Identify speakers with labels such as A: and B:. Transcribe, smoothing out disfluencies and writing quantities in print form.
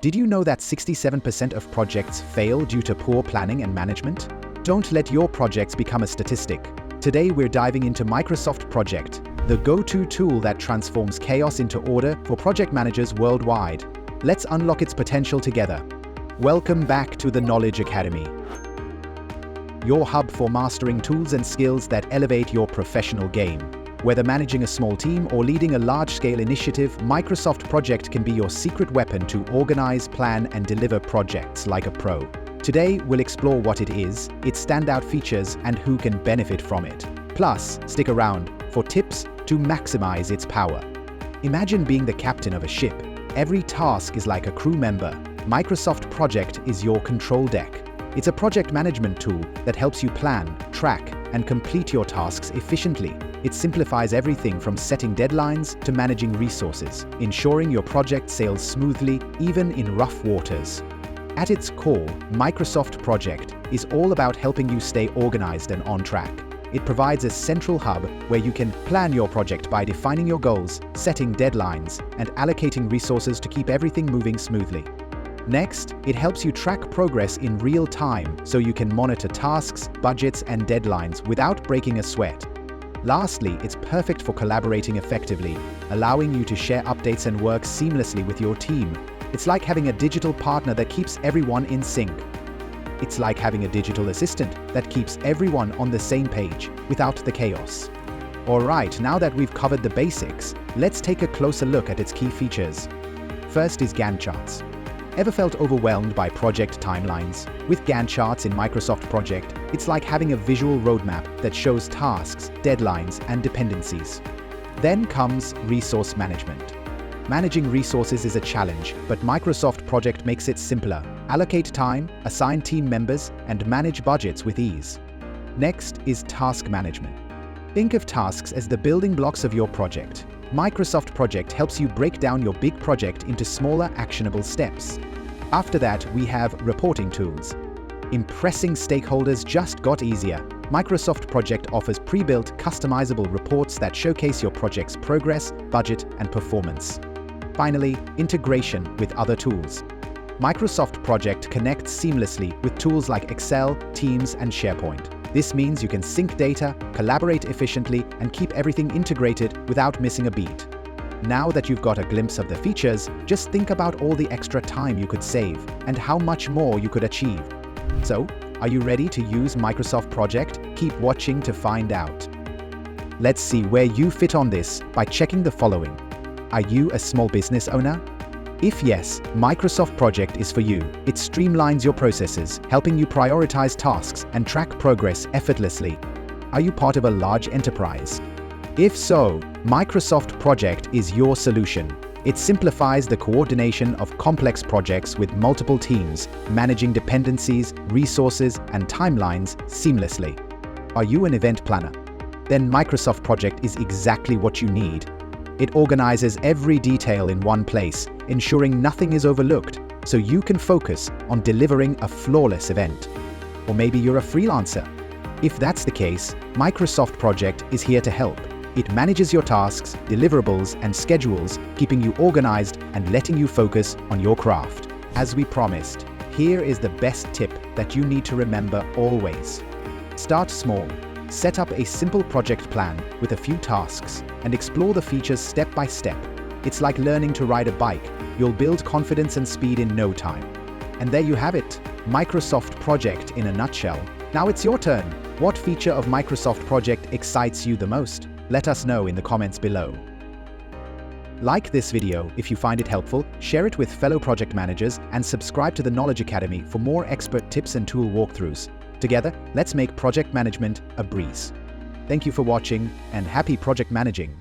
A: Did you know that 67% of projects fail due to poor planning and management? Don't let your projects become a statistic. Today we're diving into Microsoft Project, the go-to tool that transforms chaos into order for project managers worldwide. Let's unlock its potential together. Welcome back to the Knowledge Academy, your hub for mastering tools and skills that elevate your professional game. Whether managing a small team or leading a large-scale initiative, Microsoft Project can be your secret weapon to organize, plan, and deliver projects like a pro. Today, we'll explore what it is, its standout features, and who can benefit from it. Plus, stick around for tips to maximize its power. Imagine being the captain of a ship. Every task is like a crew member. Microsoft Project is your control deck. It's a project management tool that helps you plan, track, and complete your tasks efficiently. It simplifies everything from setting deadlines to managing resources, ensuring your project sails smoothly even in rough waters. At its core, Microsoft Project is all about helping you stay organized and on track. It provides a central hub where you can plan your project by defining your goals, setting deadlines, and allocating resources to keep everything moving smoothly. Next, it helps you track progress in real time so you can monitor tasks, budgets, and deadlines without breaking a sweat. Lastly, it's perfect for collaborating effectively, allowing you to share updates and work seamlessly with your team. It's like having a digital partner that keeps everyone in sync. It's like having a digital assistant that keeps everyone on the same page without the chaos. Alright, now that we've covered the basics, let's take a closer look at its key features. First is Gantt charts. Ever felt overwhelmed by project timelines? With Gantt charts in Microsoft Project, it's like having a visual roadmap that shows tasks, deadlines, and dependencies. Then comes resource management. Managing resources is a challenge, but Microsoft Project makes it simpler. Allocate time, assign team members, and manage budgets with ease. Next is task management. Think of tasks as the building blocks of your project. Microsoft Project helps you break down your big project into smaller, actionable steps. After that, we have reporting tools. Impressing stakeholders just got easier. Microsoft Project offers pre-built, customizable reports that showcase your project's progress, budget, and performance. Finally, integration with other tools. Microsoft Project connects seamlessly with tools like Excel, Teams, and SharePoint. This means you can sync data, collaborate efficiently, and keep everything integrated without missing a beat. Now that you've got a glimpse of the features, just think about all the extra time you could save and how much more you could achieve. So, are you ready to use Microsoft Project? Keep watching to find out. Let's see where you fit on this by checking the following. Are you a small business owner? If yes, Microsoft Project is for you. It streamlines your processes, helping you prioritize tasks and track progress effortlessly. Are you part of a large enterprise? If so, Microsoft Project is your solution. It simplifies the coordination of complex projects with multiple teams, managing dependencies, resources, and timelines seamlessly. Are you an event planner? Then Microsoft Project is exactly what you need. It organizes every detail in one place, ensuring nothing is overlooked, so you can focus on delivering a flawless event. Or maybe you're a freelancer. If that's the case, Microsoft Project is here to help. It manages your tasks, deliverables, and schedules, keeping you organized and letting you focus on your craft. As we promised, here is the best tip that you need to remember always. Start small. Set up a simple project plan with a few tasks and explore the features step by step. It's like learning to ride a bike. You'll build confidence and speed in no time. And there you have it, Microsoft Project in a nutshell. Now it's your turn. What feature of Microsoft Project excites you the most? Let us know in the comments below. Like this video if you find it helpful, share it with fellow project managers, and subscribe to the Knowledge Academy for more expert tips and tool walkthroughs. Together, let's make project management a breeze. Thank you for watching, and happy project managing!